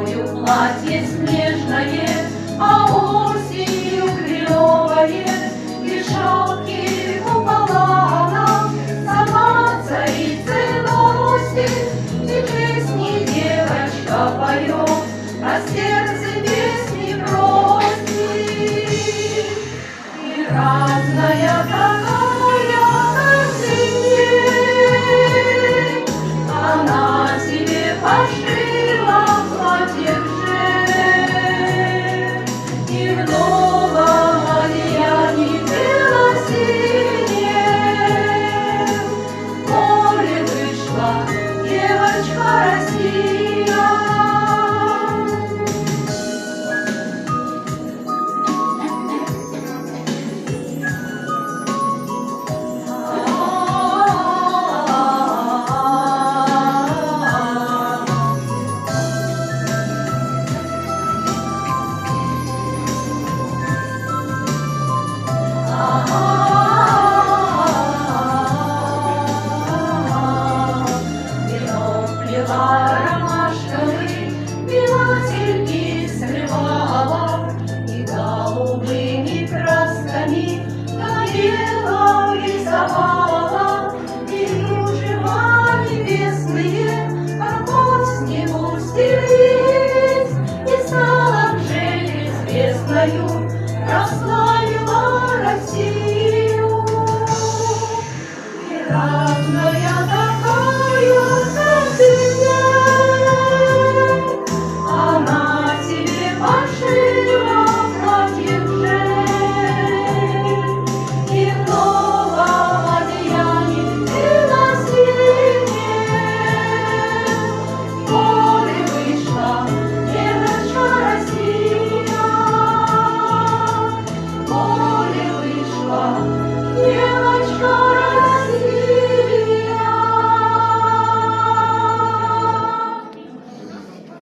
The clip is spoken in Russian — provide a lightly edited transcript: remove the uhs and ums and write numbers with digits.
весною платье снежное, а осенью клевое, и жалкие купола нам сама царицы носит, и песни девочка поет, а сердце песни просит. И разная такая корзине она себе пошила платье же, и в новом одеянии белосинем в поле вышла девочка Россия. Ромашковый белотельки срывала, и голубыми красками на белом рисовала, и кружева небесные, как под снегу стелились, и стала же известною, прославила Россию. И разная